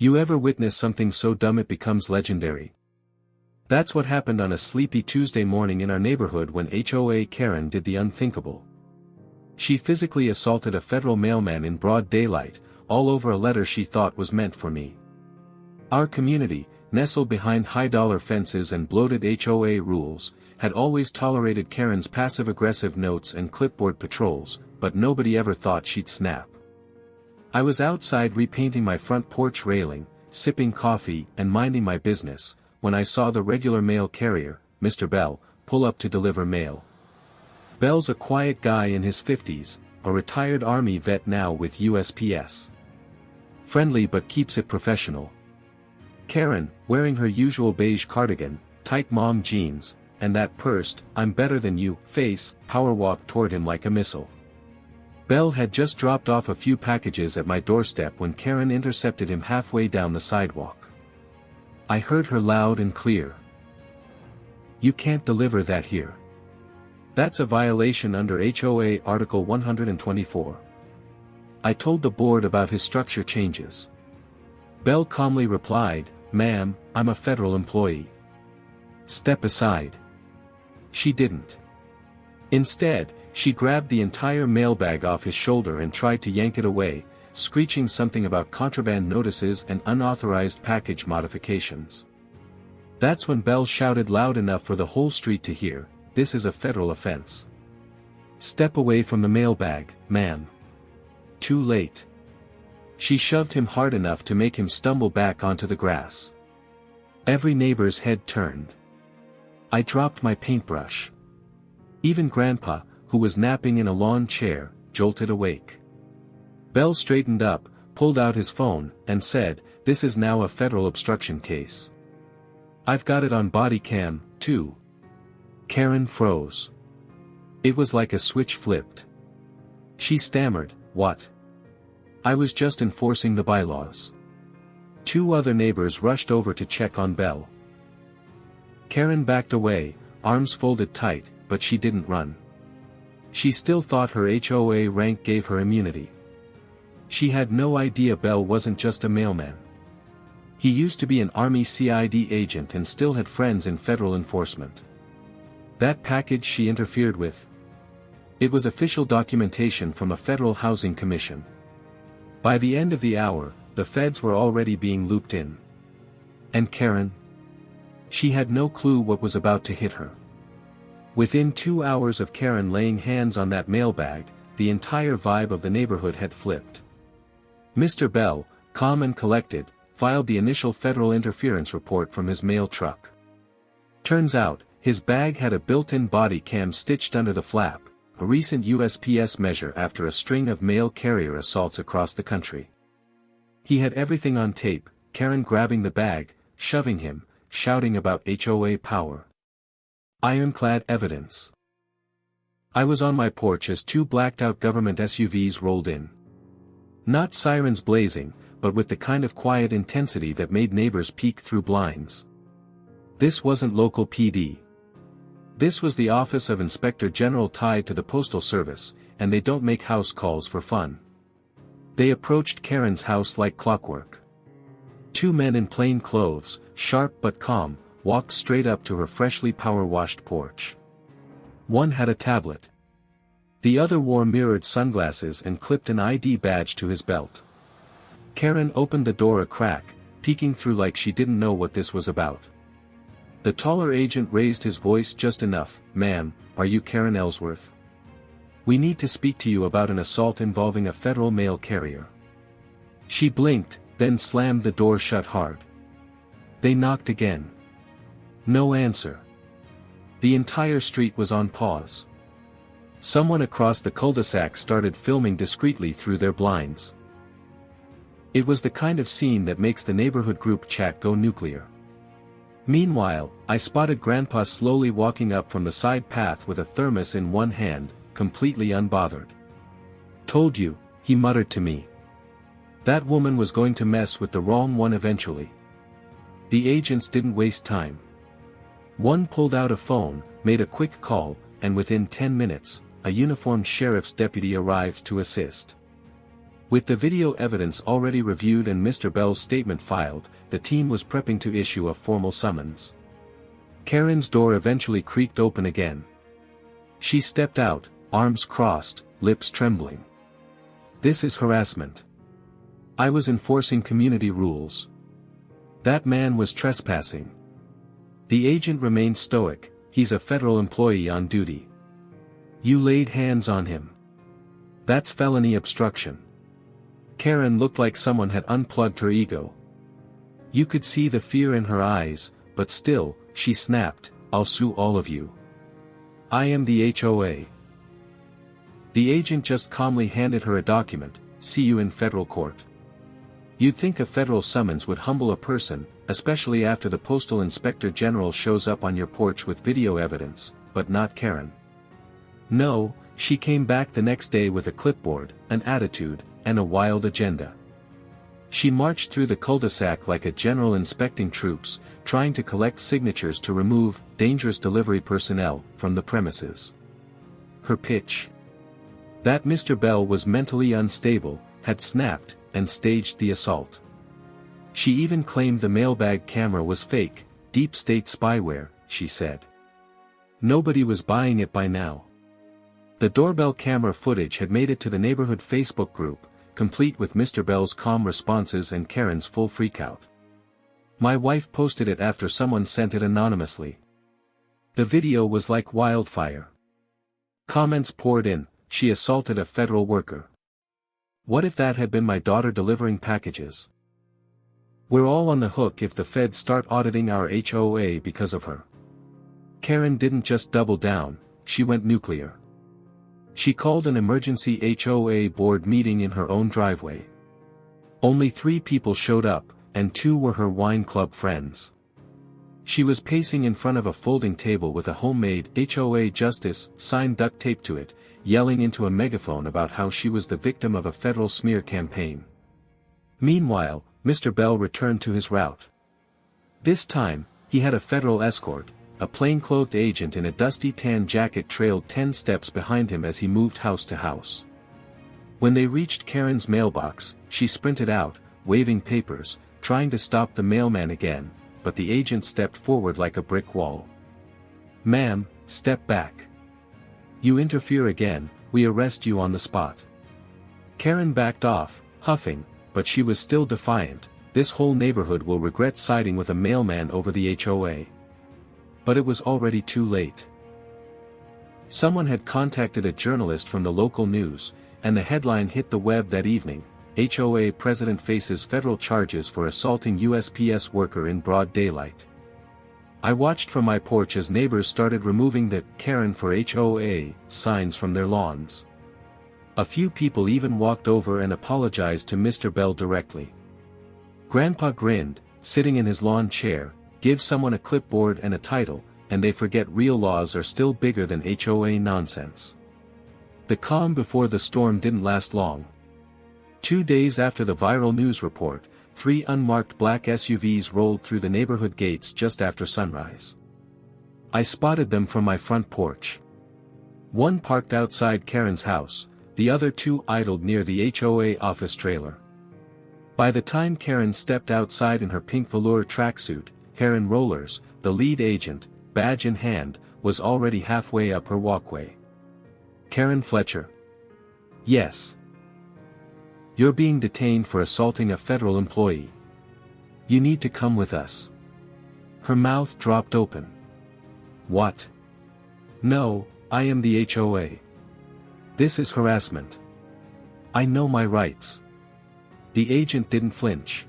You ever witness something so dumb it becomes legendary? That's what happened on a sleepy Tuesday morning in our neighborhood when HOA Karen did the unthinkable. She physically assaulted a federal mailman in broad daylight, all over a letter she thought was meant for me. Our community, nestled behind high-dollar fences and bloated HOA rules, had always tolerated Karen's passive-aggressive notes and clipboard patrols, but nobody ever thought she'd snap. I was outside repainting my front porch railing, sipping coffee and minding my business, when I saw the regular mail carrier, Mr. Bell, pull up to deliver mail. Bell's a quiet guy in his 50s, a retired Army vet now with USPS. Friendly but keeps it professional. Karen, wearing her usual beige cardigan, tight mom jeans, and that pursed, "I'm better than you" face, power walked toward him like a missile. Bell had just dropped off a few packages at my doorstep when Karen intercepted him halfway down the sidewalk. I heard her loud and clear. "You can't deliver that here. That's a violation under HOA Article 124. I told the board about his structure changes." Bell calmly replied, "Ma'am, I'm a federal employee. Step aside." She didn't. Instead, she grabbed the entire mailbag off his shoulder and tried to yank it away, screeching something about contraband notices and unauthorized package modifications. That's when Bell shouted loud enough for the whole street to hear, "This is a federal offense. Step away from the mailbag, ma'am." Too late. She shoved him hard enough to make him stumble back onto the grass. Every neighbor's head turned. I dropped my paintbrush. Even Grandpa, who was napping in a lawn chair, jolted awake. Bell straightened up, pulled out his phone, and said, "This is now a federal obstruction case. I've got it on body cam, too." Karen froze. It was like a switch flipped. She stammered, "What?" "I was just enforcing the bylaws." Two other neighbors rushed over to check on Bell. Karen backed away, arms folded tight, but she didn't run. She still thought her HOA rank gave her immunity. She had no idea Bell wasn't just a mailman. He used to be an Army CID agent and still had friends in federal enforcement. That package she interfered with? It was official documentation from a federal housing commission. By the end of the hour, the feds were already being looped in. And Karen? She had no clue what was about to hit her. Within 2 hours of Karen laying hands on that mailbag, the entire vibe of the neighborhood had flipped. Mr. Bell, calm and collected, filed the initial federal interference report from his mail truck. Turns out, his bag had a built-in body cam stitched under the flap, a recent USPS measure after a string of mail carrier assaults across the country. He had everything on tape, Karen grabbing the bag, shoving him, shouting about HOA power. Ironclad evidence. I was on my porch as two blacked-out government SUVs rolled in. Not sirens blazing, but with the kind of quiet intensity that made neighbors peek through blinds. This wasn't local PD. This was the Office of Inspector General tied to the Postal Service, and they don't make house calls for fun. They approached Karen's house like clockwork. Two men in plain clothes, sharp but calm, walked straight up to her freshly power-washed porch. One had a tablet. The other wore mirrored sunglasses and clipped an ID badge to his belt. Karen opened the door a crack, peeking through like she didn't know what this was about. The taller agent raised his voice just enough. "Ma'am, are you Karen Ellsworth? We need to speak to you about an assault involving a federal mail carrier." She blinked, then slammed the door shut hard. They knocked again. No answer. The entire street was on pause. Someone across the cul-de-sac started filming discreetly through their blinds. It was the kind of scene that makes the neighborhood group chat go nuclear. Meanwhile, I spotted Grandpa slowly walking up from the side path with a thermos in one hand, completely unbothered. "Told you," he muttered to me. That woman was going to mess with the wrong one eventually. The agents didn't waste time. One pulled out a phone, made a quick call, and within 10 minutes, a uniformed sheriff's deputy arrived to assist. With the video evidence already reviewed and Mr. Bell's statement filed, the team was prepping to issue a formal summons. Karen's door eventually creaked open again. She stepped out, arms crossed, lips trembling. "This is harassment. I was enforcing community rules. That man was trespassing." The agent remained stoic. "He's a federal employee on duty. You laid hands on him. That's felony obstruction." Karen looked like someone had unplugged her ego. You could see the fear in her eyes, but still, she snapped, "I'll sue all of you. I am the HOA." The agent just calmly handed her a document, "See you in federal court." You'd think a federal summons would humble a person, especially after the Postal Inspector General shows up on your porch with video evidence, but not Karen. No, she came back the next day with a clipboard, an attitude, and a wild agenda. She marched through the cul-de-sac like a general inspecting troops, trying to collect signatures to remove dangerous delivery personnel from the premises. Her pitch: that Mr. Bell was mentally unstable, had snapped, and staged the assault. She even claimed the mailbag camera was fake, deep state spyware, she said. Nobody was buying it by now. The doorbell camera footage had made it to the neighborhood Facebook group, complete with Mr. Bell's calm responses and Karen's full freakout. My wife posted it after someone sent it anonymously. The video was like wildfire. Comments poured in, "She assaulted a federal worker. What if that had been my daughter delivering packages? We're all on the hook if the feds start auditing our HOA because of her." Karen didn't just double down, she went nuclear. She called an emergency HOA board meeting in her own driveway. Only 3 people showed up, and 2 were her wine club friends. She was pacing in front of a folding table with a homemade HOA Justice sign duct taped to it, yelling into a megaphone about how she was the victim of a federal smear campaign. Meanwhile, Mr. Bell returned to his route. This time, he had a federal escort. A plainclothed agent in a dusty tan jacket trailed 10 steps behind him as he moved house to house. When they reached Karen's mailbox, she sprinted out, waving papers, trying to stop the mailman again, but the agent stepped forward like a brick wall. "Ma'am, step back. You interfere again, we arrest you on the spot." Karen backed off, huffing, but she was still defiant. "This whole neighborhood will regret siding with a mailman over the HOA." But it was already too late. Someone had contacted a journalist from the local news, and the headline hit the web that evening: HOA president faces federal charges for assaulting USPS worker in broad daylight. I watched from my porch as neighbors started removing the "Karen for HOA" signs from their lawns. A few people even walked over and apologized to Mr. Bell directly. Grandpa grinned, sitting in his lawn chair. Give someone a clipboard and a title, and they forget real laws are still bigger than HOA nonsense. The calm before the storm didn't last long. 2 days after the viral news report, 3 unmarked black SUVs rolled through the neighborhood gates just after sunrise. I spotted them from my front porch. One parked outside Karen's house, the other 2 idled near the HOA office trailer. By the time Karen stepped outside in her pink velour tracksuit, hair in rollers, the lead agent, badge in hand, was already halfway up her walkway. "Karen Fletcher." "Yes. You're being detained for assaulting a federal employee. You need to come with us." Her mouth dropped open. "What? No, I am the HOA. This is harassment. I know my rights." The agent didn't flinch.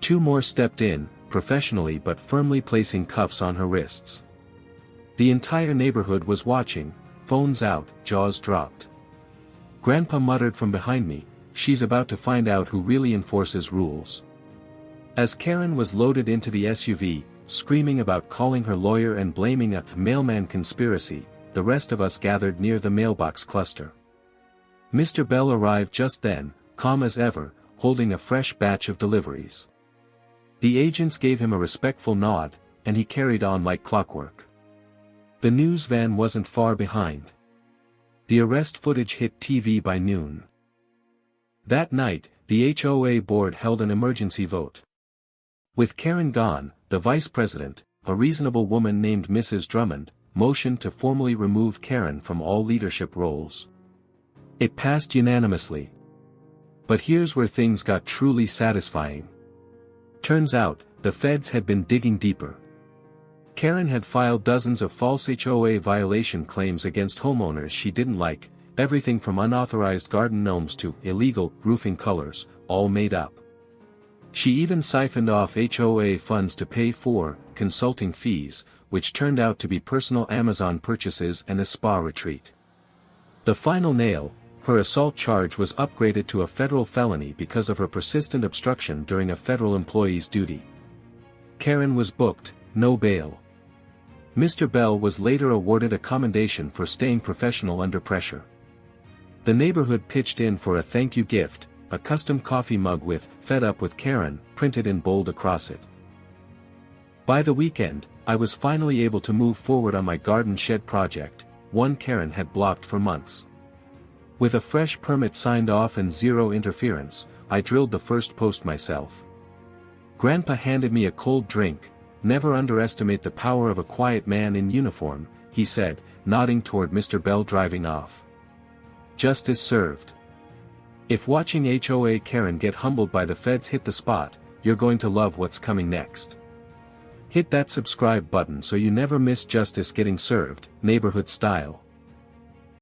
2 more stepped in, professionally but firmly placing cuffs on her wrists. The entire neighborhood was watching, phones out, jaws dropped. Grandpa muttered from behind me, "She's about to find out who really enforces rules." As Karen was loaded into the SUV, screaming about calling her lawyer and blaming a mailman conspiracy, the rest of us gathered near the mailbox cluster. Mr. Bell arrived just then, calm as ever, holding a fresh batch of deliveries. The agents gave him a respectful nod, and he carried on like clockwork. The news van wasn't far behind. The arrest footage hit TV by noon. That night, the HOA board held an emergency vote. With Karen gone, the vice president, a reasonable woman named Mrs. Drummond, motioned to formally remove Karen from all leadership roles. It passed unanimously. But here's where things got truly satisfying. Turns out, the feds had been digging deeper. Karen had filed dozens of false HOA violation claims against homeowners she didn't like, everything from unauthorized garden gnomes to illegal roofing colors, all made up. She even siphoned off HOA funds to pay for consulting fees, which turned out to be personal Amazon purchases and a spa retreat. The final nail, her assault charge was upgraded to a federal felony because of her persistent obstruction during a federal employee's duty. Karen was booked, no bail. Mr. Bell was later awarded a commendation for staying professional under pressure. The neighborhood pitched in for a thank you gift, a custom coffee mug with "Fed Up with Karen" printed in bold across it. By the weekend, I was finally able to move forward on my garden shed project, one Karen had blocked for months. With a fresh permit signed off and zero interference, I drilled the first post myself. Grandpa handed me a cold drink. "Never underestimate the power of a quiet man in uniform," he said, nodding toward Mr. Bell driving off. Justice served. If watching HOA Karen get humbled by the feds hit the spot, you're going to love what's coming next. Hit that subscribe button so you never miss justice getting served, neighborhood style.